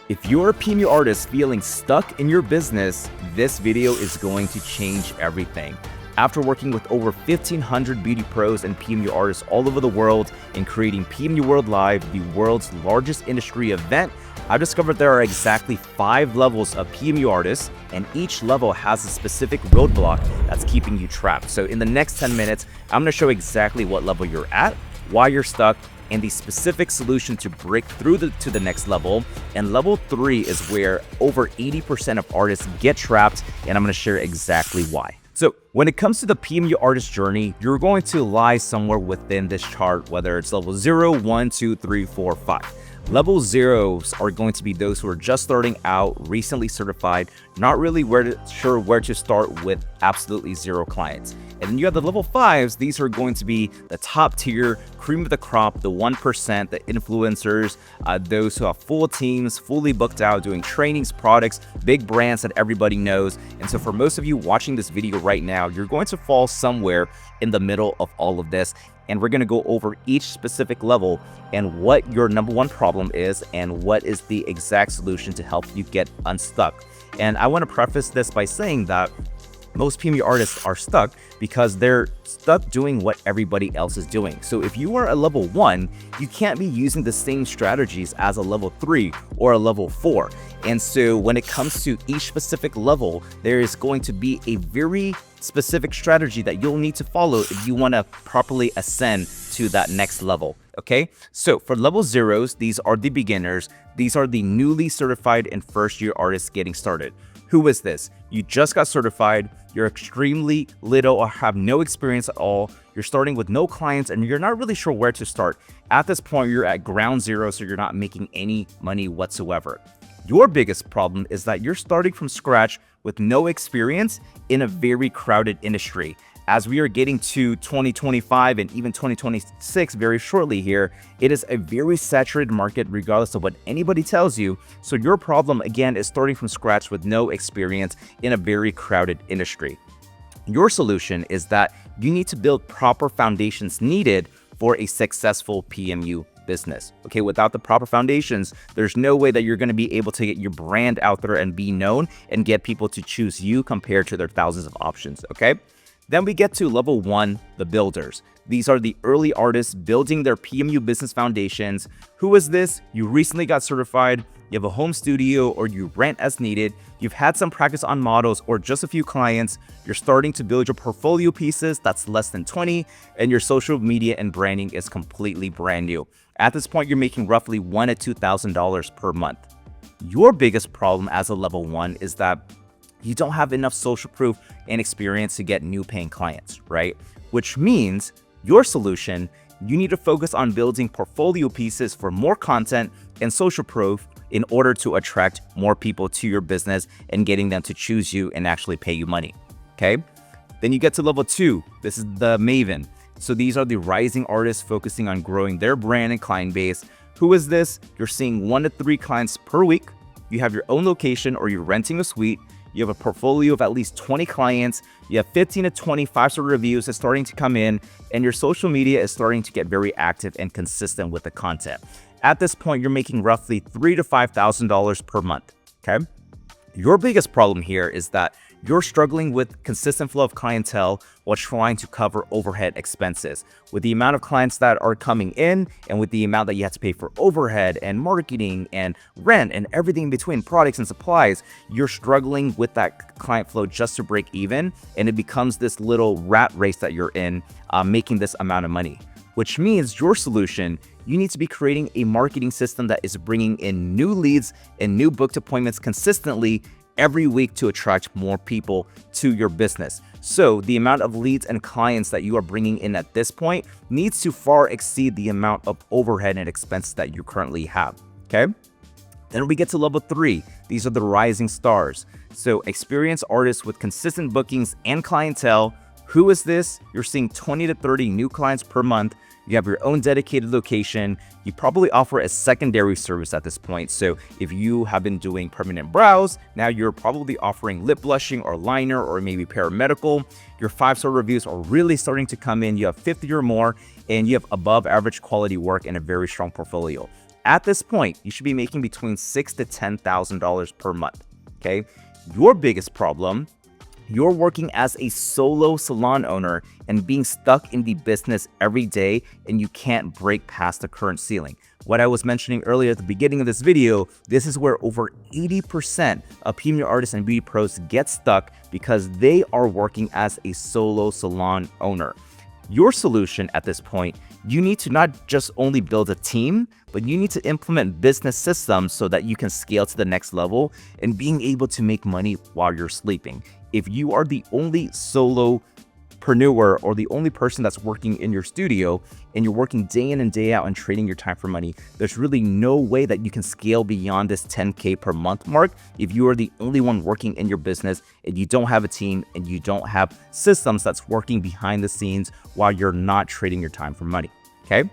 If you're a PMU artist feeling stuck in your business, this video is going to change everything. After working with over 1,500 beauty pros and PMU artists all over the world and creating PMU World Live, the world's largest industry event, I've discovered there are exactly 5 levels of PMU artists, and each level has a specific roadblock that's keeping you trapped. So in the next 10 minutes, I'm going to show exactly what level you're at, why you're stuck, and the specific solution to break through to the next level. And level 3 is where over 80% of artists get trapped, and I'm going to share exactly why. So when it comes to the PMU artist journey, you're going to lie somewhere within this chart, whether it's level 0, 1, 2, 3, 4, 5. Level 0s are going to be those who are just starting out, recently certified, not really sure where to start with absolutely 0 clients. And then you have the level 5s. These are going to be the top tier, cream of the crop, the 1%, the influencers, those who have full teams, fully booked out, doing trainings, products, big brands that everybody knows. And so for most of you watching this video right now, you're going to fall somewhere in the middle of all of this. And we're going to go over each specific level and what your number one problem is and what is the exact solution to help you get unstuck. And I want to preface this by saying that most PMU artists are stuck because they're stuck doing what everybody else is doing. So if you are a level 1, you can't be using the same strategies as a level 3 or a level 4. And so when it comes to each specific level, there is going to be a very specific strategy that you'll need to follow if you want to properly ascend to that next level. Okay, so for level 0s, these are the beginners. These are the newly certified and first year artists getting started. Who is this? You just got certified, you're extremely little or have no experience at all, you're starting with no clients, and you're not really sure where to start. At this point, you're at ground zero, so you're not making any money whatsoever. Your biggest problem is that you're starting from scratch with no experience in a very crowded industry. As we are getting to 2025 and even 2026 very shortly here, it is a very saturated market regardless of what anybody tells you. So your problem, again, is starting from scratch with no experience in a very crowded industry. Your solution is that you need to build proper foundations needed for a successful PMU business. Okay, without the proper foundations, there's no way that you're going to be able to get your brand out there and be known and get people to choose you compared to their thousands of options. Okay. Then we get to level 1, the builders. These are the early artists building their PMU business foundations. Who is this? You recently got certified, you have a home studio, or you rent as needed, you've had some practice on models or just a few clients, you're starting to build your portfolio pieces, that's less than 20, and your social media and branding is completely brand new. At this point, you're making roughly $1,000 to $2,000 per month. Your biggest problem as a level 1 is that you don't have enough social proof and experience to get new paying clients, right? Which means your solution, you need to focus on building portfolio pieces for more content and social proof in order to attract more people to your business and getting them to choose you and actually pay you money, okay? Then you get to level 2. This is the Maven. So these are the rising artists focusing on growing their brand and client base. Who is this? You're seeing 1 to 3 clients per week. You have your own location or you're renting a suite. You have a portfolio of at least 20 clients, you have 15 to 20 5-star reviews that's starting to come in, and your social media is starting to get very active and consistent with the content. At this point, you're making roughly $3,000 to $5,000 per month, okay? Your biggest problem here is that you're struggling with consistent flow of clientele while trying to cover overhead expenses. With the amount of clients that are coming in and with the amount that you have to pay for overhead and marketing and rent and everything in between, products and supplies, you're struggling with that client flow just to break even, and it becomes this little rat race that you're in, making this amount of money. Which means your solution, you need to be creating a marketing system that is bringing in new leads and new booked appointments consistently every week to attract more people to your business. So the amount of leads and clients that you are bringing in at this point needs to far exceed the amount of overhead and expenses that you currently have, okay? Then we get to level 3. These are the rising stars. So experienced artists with consistent bookings and clientele. Who is this? You're seeing 20 to 30 new clients per month. You have your own dedicated location. You probably offer a secondary service at this point. So if you have been doing permanent brows, now you're probably offering lip blushing or liner or maybe paramedical. Your 5-star reviews are really starting to come in. You have 50 or more, and you have above average quality work and a very strong portfolio. at this point, you should be making between $6,000 to $10,000 per month. Okay. Your biggest problem, you're working as a solo salon owner and being stuck in the business every day, and you can't break past the current ceiling. What I was mentioning earlier at the beginning of this video, this is where over 80% of PMU artists and beauty pros get stuck because they are working as a solo salon owner. Your solution at this point, you need to not just only build a team, but you need to implement business systems so that you can scale to the next level and being able to make money while you're sleeping. If you are the only solopreneur or the only person that's working in your studio and you're working day in and day out and trading your time for money, there's really no way that you can scale beyond this 10K per month mark if you are the only one working in your business and you don't have a team and you don't have systems that's working behind the scenes while you're not trading your time for money. Okay.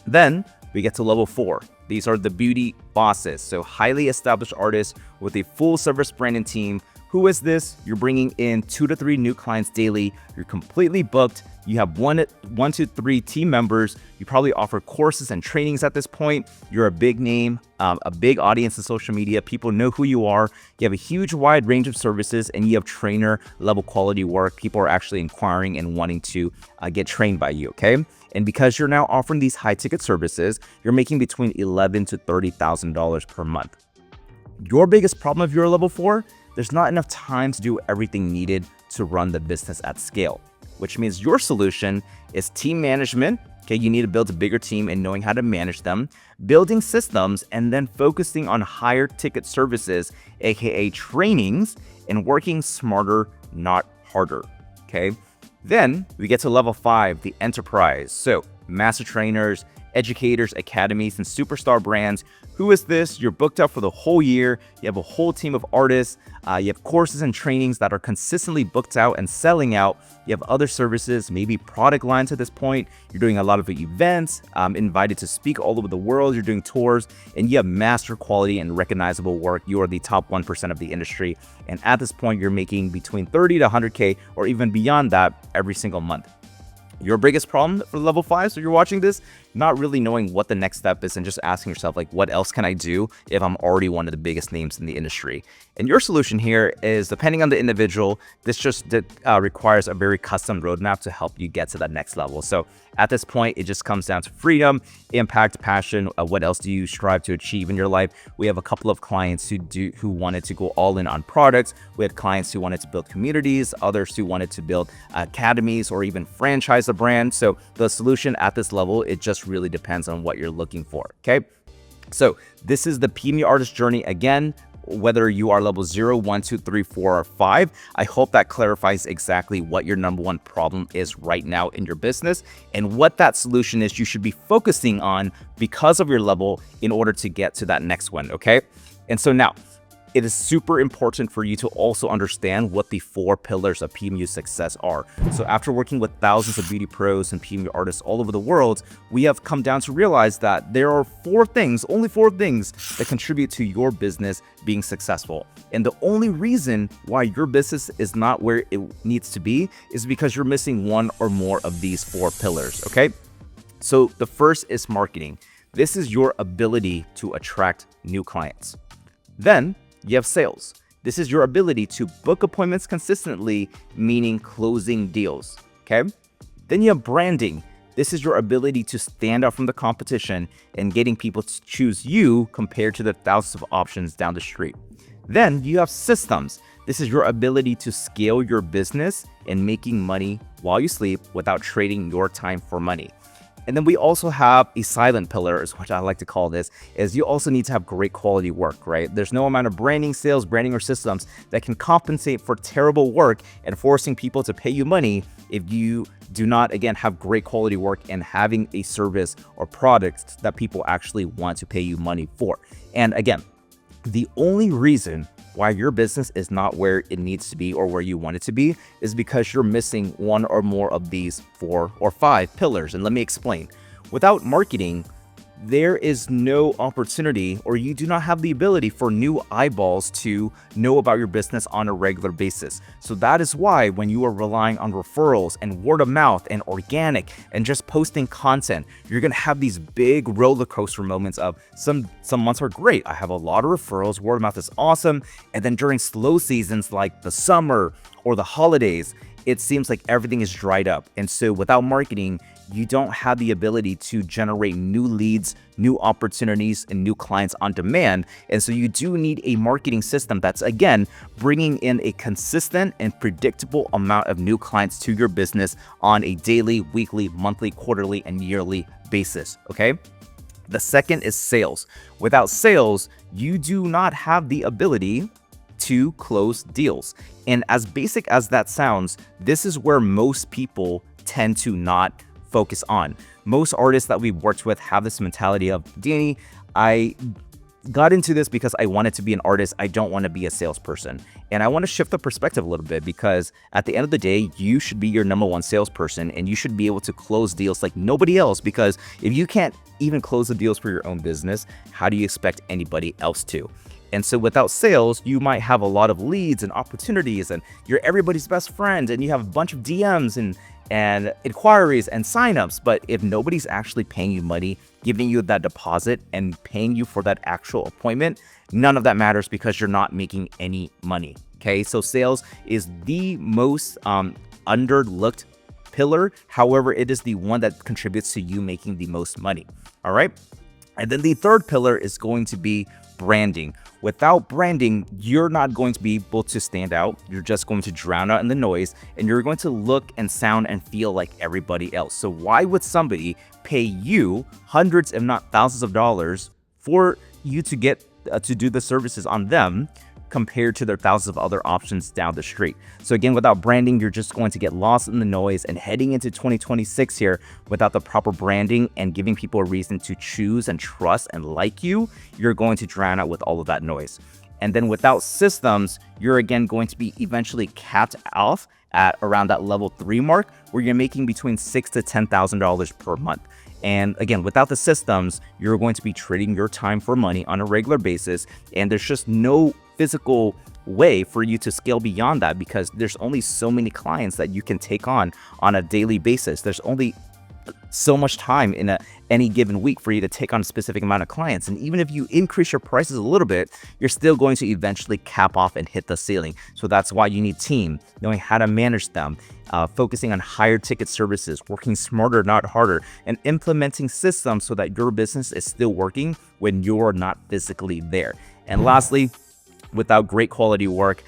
Then we get to level 4. These are the beauty bosses. So highly established artists with a full service branding team. Who is this? You're bringing in 2 to 3 new clients daily. You're completely booked. You have one to 3 team members. You probably offer courses and trainings at this point. You're a big name, a big audience in social media. People know who you are. You have a huge wide range of services and you have trainer level quality work. People are actually inquiring and wanting to get trained by you, okay? And because you're now offering these high ticket services, you're making between $11,000 to $30,000 per month. Your biggest problem if you're a level 4, there's not enough time to do everything needed to run the business at scale, which means your solution is team management. Okay, you need to build a bigger team and knowing how to manage them, building systems, and then focusing on higher ticket services, aka trainings, and working smarter, not harder. Okay, then we get to level 5, the enterprise. So master trainers, educators, academies, and superstar brands. Who is this? You're booked out for the whole year. You have a whole team of artists. You have courses and trainings that are consistently booked out and selling out. You have other services, maybe product lines at this point. You're doing a lot of events, invited to speak all over the world. You're doing tours, and you have master quality and recognizable work. You are the top 1% of the industry. And at this point, you're making between 30 to 100K or even beyond that every single month. Your biggest problem for level 5, so you're watching this, not really knowing what the next step is and just asking yourself, like, what else can I do if I'm already one of the biggest names in the industry? And your solution here is, depending on the individual, this just requires a very custom roadmap to help you get to that next level. So at this point, it just comes down to freedom, impact, passion. What else do you strive to achieve in your life? We have a couple of clients who wanted to go all in on products. We had clients who wanted to build communities, others who wanted to build academies or even franchise a brand. So the solution at this level, it just really depends on what you're looking for. Okay. So this is the PMU artist journey again. Whether you are level 0, 1, 2, 3, 4, or 5, I hope that clarifies exactly what your number one problem is right now in your business and what that solution is you should be focusing on because of your level in order to get to that next one, okay? And so now, it is super important for you to also understand what the 4 pillars of PMU success are. So after working with thousands of beauty pros and PMU artists all over the world, we have come down to realize that there are 4 things, only 4 things that contribute to your business being successful. And the only reason why your business is not where it needs to be is because you're missing one or more of these 4 pillars, okay? So the first is marketing. This is your ability to attract new clients. Then you have sales. This is your ability to book appointments consistently, meaning closing deals, okay? Then you have branding. This is your ability to stand out from the competition and getting people to choose you compared to the thousands of options down the street. Then you have systems. This is your ability to scale your business and making money while you sleep without trading your time for money. And then we also have a silent pillar, is what I like to call this, is you also need to have great quality work, right? There's no amount of branding, sales, branding, or systems that can compensate for terrible work and forcing people to pay you money if you do not, again, have great quality work and having a service or product that people actually want to pay you money for. And again, the only reason why your business is not where it needs to be or where you want it to be is because you're missing one or more of these 4 or 5 pillars. And let me explain. Without marketing, there is no opportunity, or you do not have the ability for new eyeballs to know about your business on a regular basis. So that is why when you are relying on referrals and word of mouth and organic and just posting content, you're going to have these big roller coaster moments of some months are great. I have a lot of referrals, word of mouth is awesome. And then during slow seasons like the summer or the holidays, it seems like everything is dried up. And so without marketing, you don't have the ability to generate new leads, new opportunities, and new clients on demand. And so you do need a marketing system that's, again, bringing in a consistent and predictable amount of new clients to your business on a daily, weekly, monthly, quarterly, and yearly basis, okay? The second is sales. Without sales, you do not have the ability to close deals. And as basic as that sounds, this is where most people tend to not focus on. Most artists that we've worked with have this mentality of, Danny, I got into this because I wanted to be an artist. I don't want to be a salesperson. And I want to shift the perspective a little bit, because at the end of the day, you should be your number one salesperson, and you should be able to close deals like nobody else. Because if you can't even close the deals for your own business, how do you expect anybody else to? And so without sales, you might have a lot of leads and opportunities, and you're everybody's best friend, and you have a bunch of DMs and inquiries and signups. But if nobody's actually paying you money, giving you that deposit and paying you for that actual appointment, none of that matters, because you're not making any money. Okay, so sales is the most underlooked pillar. However, it is the one that contributes to you making the most money. All right. And then the third pillar is going to be branding. Without branding, you're not going to be able to stand out. You're just going to drown out in the noise, and you're going to look and sound and feel like everybody else. So why would somebody pay you hundreds, if not thousands of dollars for you to get to do the services on them, compared to their thousands of other options down the street? So again, without branding, you're just going to get lost in the noise. And heading into 2026 here, without the proper branding and giving people a reason to choose and trust and like you, you're going to drown out with all of that noise. And then without systems, you're again going to be eventually capped off at around that level 3 mark, where you're making between $6,000 to $10,000 per month. And again, without the systems, you're going to be trading your time for money on a regular basis. And there's just no physical way for you to scale beyond that, because there's only so many clients that you can take on a daily basis. There's only so much time in any given week for you to take on a specific amount of clients. And even if you increase your prices a little bit, you're still going to eventually cap off and hit the ceiling. So that's why you need team, knowing how to manage them, focusing on higher ticket services, working smarter, not harder, and implementing systems so that your business is still working when you're not physically there. And lastly, without great quality work,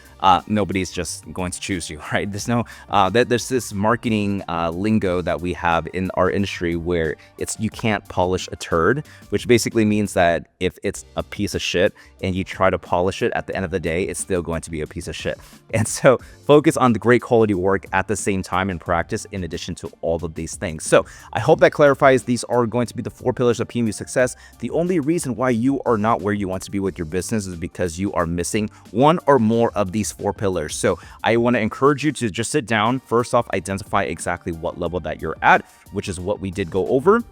nobody's just going to choose you, right? There's this marketing lingo that we have in our industry where you can't polish a turd, which basically means that if it's a piece of shit and you try to polish it, at the end of the day, it's still going to be a piece of shit. And so focus on the great quality work at the same time and practice in addition to all of these things. So I hope that clarifies. These are going to be the 4 pillars of PMU success. The only reason why you are not where you want to be with your business is because you are missing one or more of these 4 pillars. So I want to encourage you to just sit down. First off, identify exactly what level that you're at, which is what we did go over.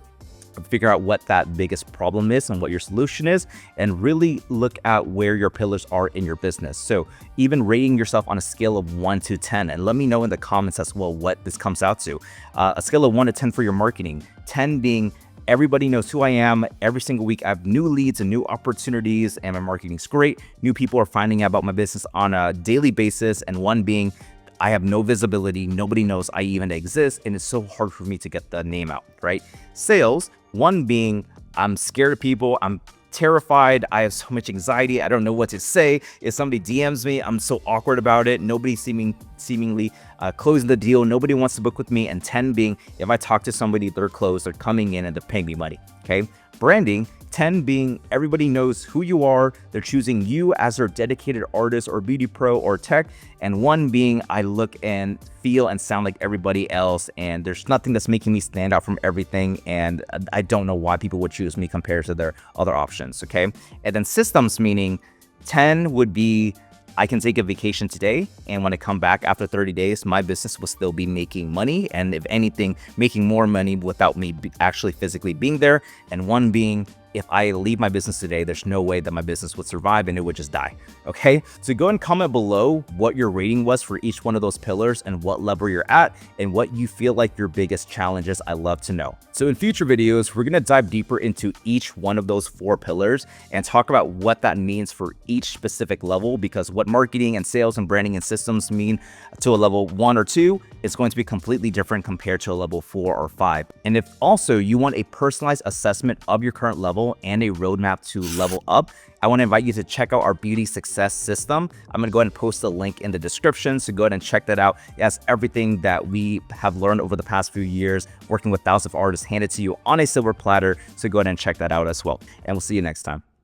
Figure out what that biggest problem is and what your solution is, and really look at where your pillars are in your business. So even rating yourself on a scale of 1 to 10, and let me know in the comments as well what this comes out to. A scale of 1 to 10 for your marketing, 10 being everybody knows who I am. Every single week I have new leads and new opportunities, and my marketing's great. New people are finding out about my business on a daily basis. And 1 being I have no visibility. Nobody knows I even exist, and it's so hard for me to get the name out, right? Sales, 1 being I'm scared of people. I'm terrified. I have so much anxiety. I don't know what to say. If somebody DMs me, I'm so awkward about it. Nobody seemingly closing the deal. Nobody wants to book with me. And 10 being if I talk to somebody, they're closed, they're coming in and they're paying me money. Okay. Branding, 10 being everybody knows who you are. They're choosing you as their dedicated artist or beauty pro or tech. And 1 being I look and feel and sound like everybody else, and there's nothing that's making me stand out from everything, and I don't know why people would choose me compared to their other options. Okay. And then systems, meaning 10 would be I can take a vacation today, and when I come back after 30 days, my business will still be making money, and if anything, making more money without me actually physically being there. And one being, if I leave my business today, there's no way that my business would survive and it would just die. Okay, so go and comment below what your rating was for each one of those pillars and what level you're at and what you feel like your biggest challenges. I love to know. So in future videos, we're going to dive deeper into each one of those 4 pillars and talk about what that means for each specific level, because what marketing and sales and branding and systems mean to a level 1 or 2 is going to be completely different compared to a level 4 or 5. And if also you want a personalized assessment of your current level and a roadmap to level up, I want to invite you to check out our beauty success system. I'm going to go ahead and post a link in the description, so go ahead and check that out. It has everything that we have learned over the past few years working with thousands of artists handed to you on a silver platter, so go ahead and check that out as well. And we'll see you next time.